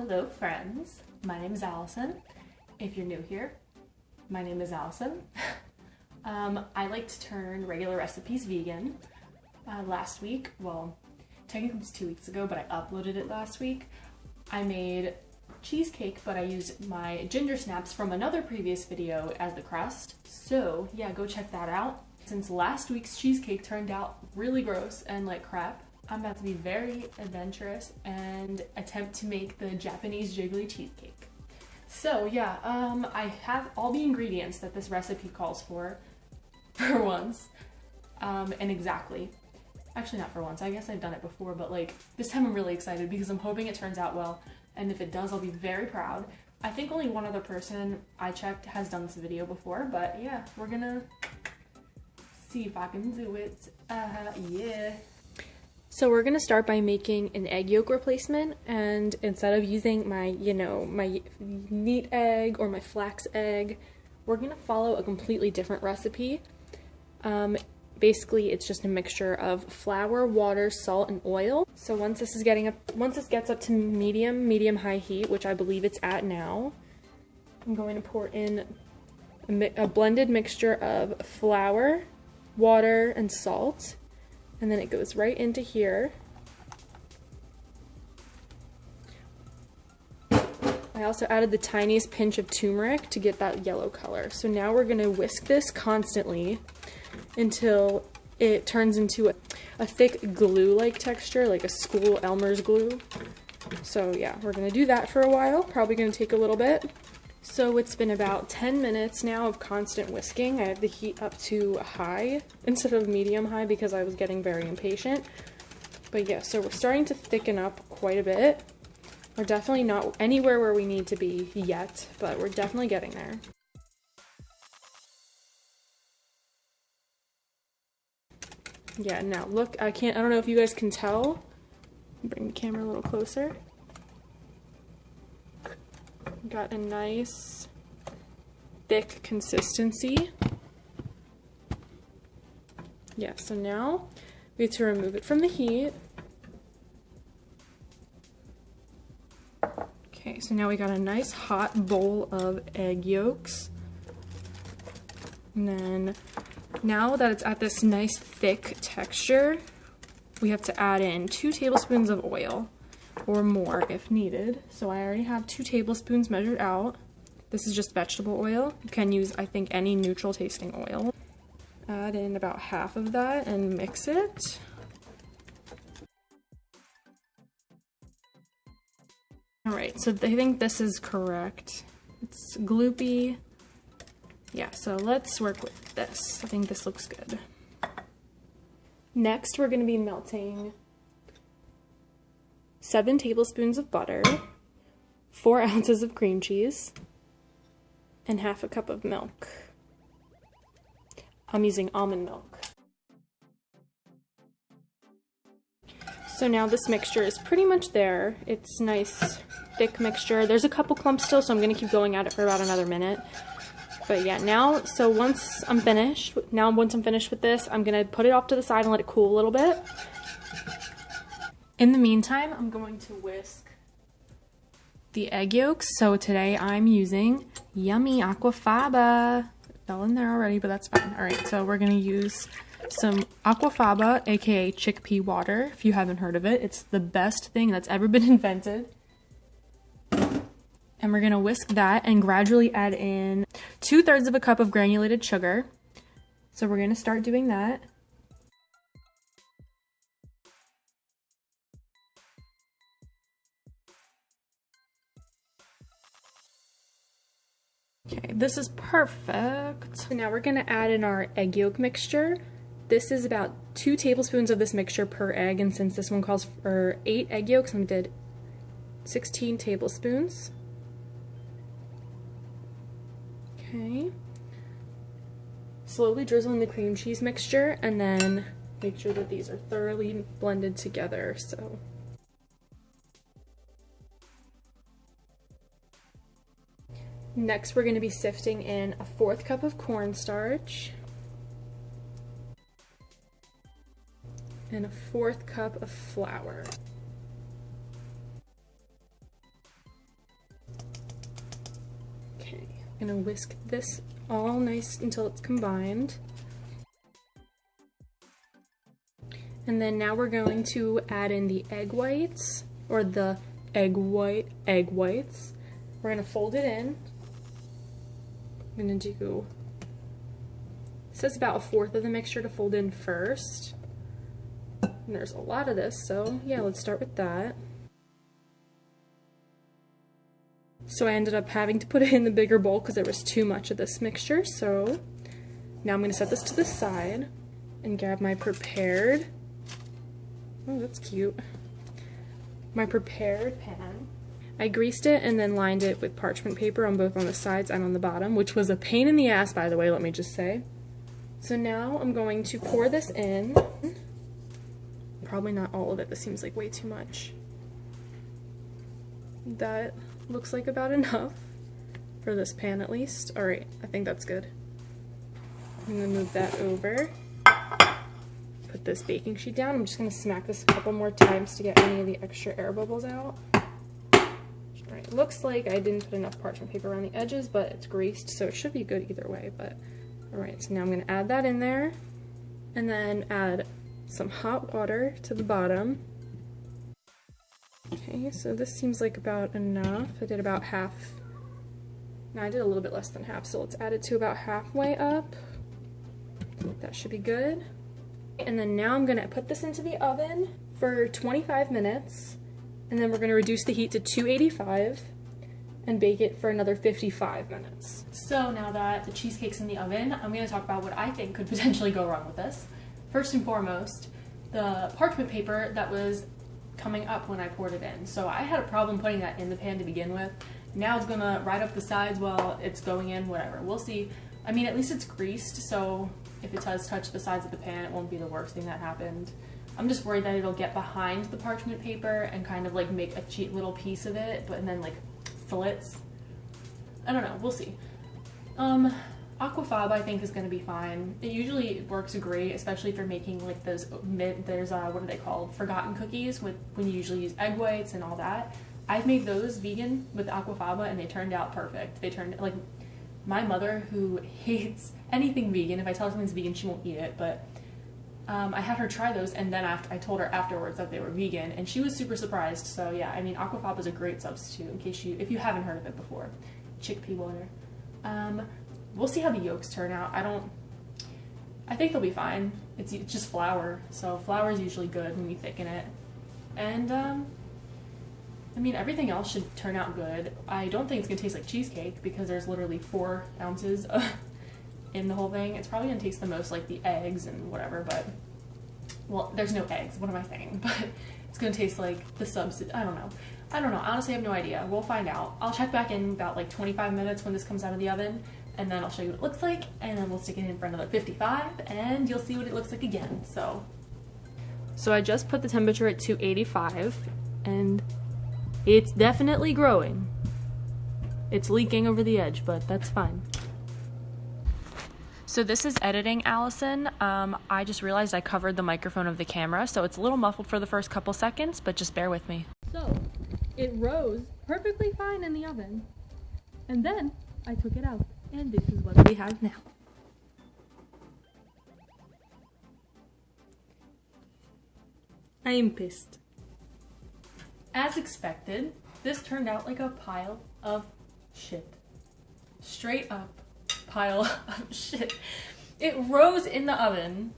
Hello friends, my name is Allison. If you're new here, my name is Allison. I like to turn regular recipes vegan. Last week, well, technically it was 2 weeks ago, but I uploaded it last week. I made cheesecake, but I used my ginger snaps from another previous video as the crust. So yeah, go check that out. Since last week's cheesecake turned out really gross and like crap, I'm about to be very adventurous and attempt to make the Japanese Jiggly cheesecake. So yeah, I have all the ingredients that this recipe calls for once, and exactly. Actually not for once, I guess I've done it before, but like this time I'm really excited because I'm hoping it turns out well, and if it does, I'll be very proud. I think only one other person I checked has done this video before, but yeah, we're gonna see if I can do it. Yeah. So we're gonna start by making an egg yolk replacement, and instead of using my, my neat egg or my flax egg, we're gonna follow a completely different recipe. Basically, it's just a mixture of flour, water, salt, and oil. So once this gets up to medium-high heat, which I believe it's at now, I'm going to pour in a blended mixture of flour, water, and salt. And then it goes right into here. I also added the tiniest pinch of turmeric to get that yellow color. So now we're gonna whisk this constantly until it turns into a thick glue-like texture, like a school Elmer's glue. So yeah, we're gonna do that for a while, probably gonna take a little bit. So it's been about 10 minutes now of constant whisking. I have the heat up to high instead of medium-high because I was getting very impatient. But yeah, so we're starting to thicken up quite a bit. We're definitely not anywhere where we need to be yet, but we're definitely getting there. Yeah, now look, I don't know if you guys can tell. Bring the camera a little closer. Got a nice thick consistency. Yeah, so now we have to remove it from the heat. Okay, so now we got a nice hot bowl of egg yolks. And then now that it's at this nice thick texture, we have to add in 2 tablespoons of oil. Or more if needed. So I already have 2 tablespoons measured out. This is just vegetable oil. You can use, I think, any neutral tasting oil. Add in about half of that and mix it. Alright, so I think this is correct. It's gloopy. Yeah, so let's work with this. I think this looks good. Next, we're going to be melting 7 tablespoons of butter, 4 ounces of cream cheese, and half a cup of milk. I'm using almond milk. So now this mixture is pretty much there. It's nice, thick mixture. There's a couple clumps still, so I'm gonna keep going at it for about another minute. But yeah, once I'm finished with this, I'm gonna put it off to the side and let it cool a little bit. In the meantime, I'm going to whisk the egg yolks. So today I'm using yummy aquafaba. It fell in there already, but that's fine. All right, so we're gonna use some aquafaba, aka chickpea water. If you haven't heard of it, it's the best thing that's ever been invented. And we're gonna whisk that and gradually add in 2/3 of a cup of granulated sugar. So we're gonna start doing that. Okay, this is perfect. So now we're gonna add in our egg yolk mixture. This is about 2 tablespoons of this mixture per egg, and since this one calls for 8 egg yolks, I did 16 tablespoons. Okay. Slowly drizzle in the cream cheese mixture, and then make sure that these are thoroughly blended together, so. Next, we're going to be sifting in a 1/4 cup of cornstarch and a 1/4 cup of flour. Okay, I'm gonna whisk this all nice until it's combined. And then now we're going to add in the egg whites, or the egg whites. We're gonna fold it in. I'm gonna do, it says about 1/4 of the mixture to fold in first. And there's a lot of this, so yeah, let's start with that. So I ended up having to put it in the bigger bowl because there was too much of this mixture. So now I'm gonna set this to the side and grab my prepared, oh, that's cute, my prepared pan. I greased it and then lined it with parchment paper on both on the sides and on the bottom, which was a pain in the ass, by the way, let me just say. So now I'm going to pour this in. Probably not all of it, this seems like way too much. That looks like about enough for this pan at least. All right, I think that's good. I'm gonna move that over. Put this baking sheet down. I'm just gonna smack this a couple more times to get any of the extra air bubbles out. All right, looks like I didn't put enough parchment paper around the edges, but it's greased, so it should be good either way. But all right, so now I'm gonna add that in there and then add some hot water to the bottom. Okay, so this seems like about enough. I did about half. No, I did a little bit less than half, so let's add it to about halfway up. That should be good. And then now I'm gonna put this into the oven for 25 minutes, and then we're gonna reduce the heat to 285 and bake it for another 55 minutes. So now that the cheesecake's in the oven, I'm gonna talk about what I think could potentially go wrong with this. First and foremost, the parchment paper that was coming up when I poured it in. So I had a problem putting that in the pan to begin with. Now it's gonna ride up the sides while it's going in, whatever. We'll see. I mean, at least it's greased, so if it does touch the sides of the pan, it won't be the worst thing that happened. I'm just worried that it'll get behind the parchment paper and kind of like make a cheap little piece of it, but then like fillets. I don't know, we'll see. Aquafaba I think is going to be fine. It usually works great, especially for making like those, there's what are they called? Forgotten cookies with when you usually use egg whites and all that. I've made those vegan with aquafaba and they turned out perfect. They turned, like, my mother who hates anything vegan, if I tell her something's vegan she won't eat it, but I had her try those and then I told her afterwards that they were vegan and she was super surprised. So yeah, I mean aquafaba is a great substitute in case if you haven't heard of it before. Chickpea water. We'll see how the yolks turn out. I think they'll be fine. It's just flour, so flour is usually good when you thicken it. And I mean, everything else should turn out good. I don't think it's gonna taste like cheesecake because there's literally 4 ounces in the whole thing. It's probably gonna taste the most like the eggs and whatever, but, well, there's no eggs, what am I saying? But it's gonna taste like the substitute, I don't know. Honestly I have no idea. We'll find out. I'll check back in about like 25 minutes when this comes out of the oven, and then I'll show you what it looks like, and then we'll stick it in for another 55, and you'll see what it looks like again, so. So I just put the temperature at 285, and it's definitely growing. It's leaking over the edge, but that's fine. So this is editing, Allison. I just realized I covered the microphone of the camera, so it's a little muffled for the first couple seconds, but just bear with me. So, it rose perfectly fine in the oven, and then I took it out. And this is what we have now. I am pissed. As expected, this turned out like a pile of shit. Straight up pile of shit. It rose in the oven.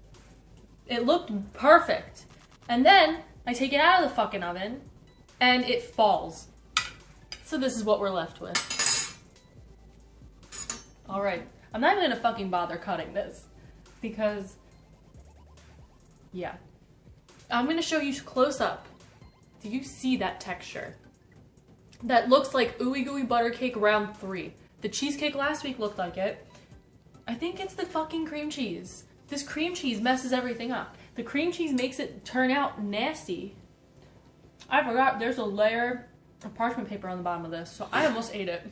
It looked perfect. And then I take it out of the fucking oven and it falls. So this is what we're left with. Alright, I'm not even gonna fucking bother cutting this because, yeah. I'm gonna show you close up. Do you see that texture? That looks like ooey gooey butter cake round 3. The cheesecake last week looked like it. I think it's the fucking cream cheese. This cream cheese messes everything up. The cream cheese makes it turn out nasty. I forgot there's a layer of parchment paper on the bottom of this, so I almost ate it.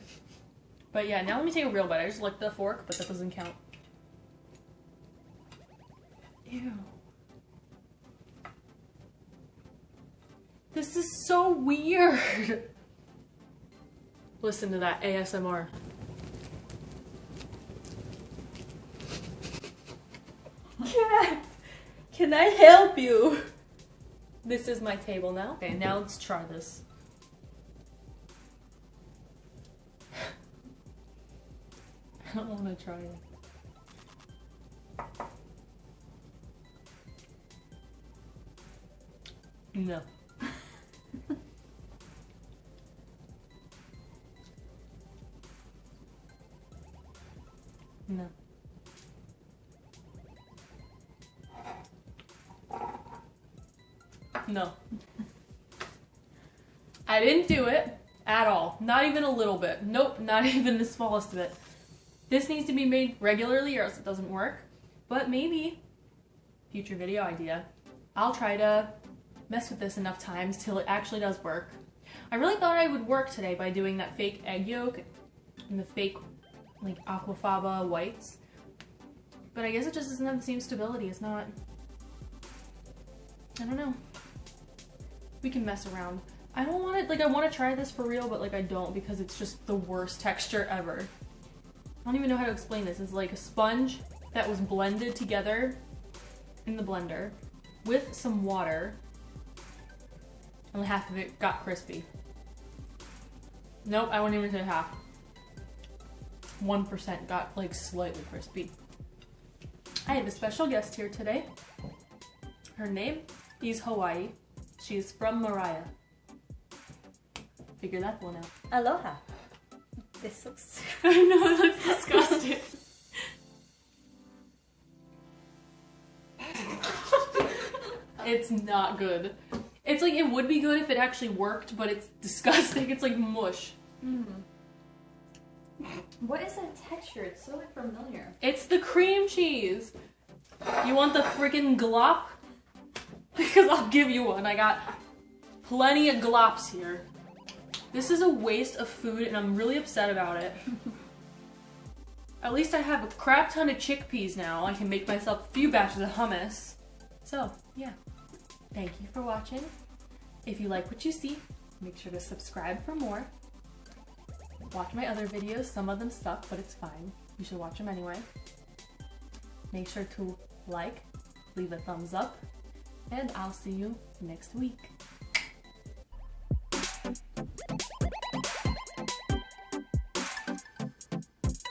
But yeah, now let me take a real bite. I just licked the fork, but that doesn't count. Ew. This is so weird. Listen to that ASMR. Can I help you? This is my table now. Okay, now let's try this. I don't want to try it. No. No. No. I didn't do it at all. Not even a little bit. Nope, not even the smallest bit. This needs to be made regularly or else it doesn't work. But maybe, future video idea, I'll try to mess with this enough times till it actually does work. I really thought I would work today by doing that fake egg yolk and the fake like aquafaba whites. But I guess it just doesn't have the same stability. It's not, I don't know. We can mess around. I don't want it, like I want to try this for real, but like I don't because it's just the worst texture ever. I don't even know how to explain this. It's like a sponge that was blended together in the blender with some water. Only half of it got crispy. Nope, I wouldn't even say half. 1% got like slightly crispy. I have a special guest here today. Her name is Hawaii. She's from Mariah. Figure that one out. Aloha. This looks... I know, it looks disgusting. It's not good. It's like, it would be good if it actually worked, but it's disgusting. It's like mush. Mm. What is that texture? It's so familiar. It's the cream cheese. You want the freaking glop? Because I'll give you one. I got plenty of glops here. This is a waste of food and I'm really upset about it. At least I have a crap ton of chickpeas now. I can make myself a few batches of hummus. So, yeah. Thank you for watching. If you like what you see, make sure to subscribe for more. Watch my other videos. Some of them suck, but it's fine. You should watch them anyway. Make sure to like, leave a thumbs up, and I'll see you next week.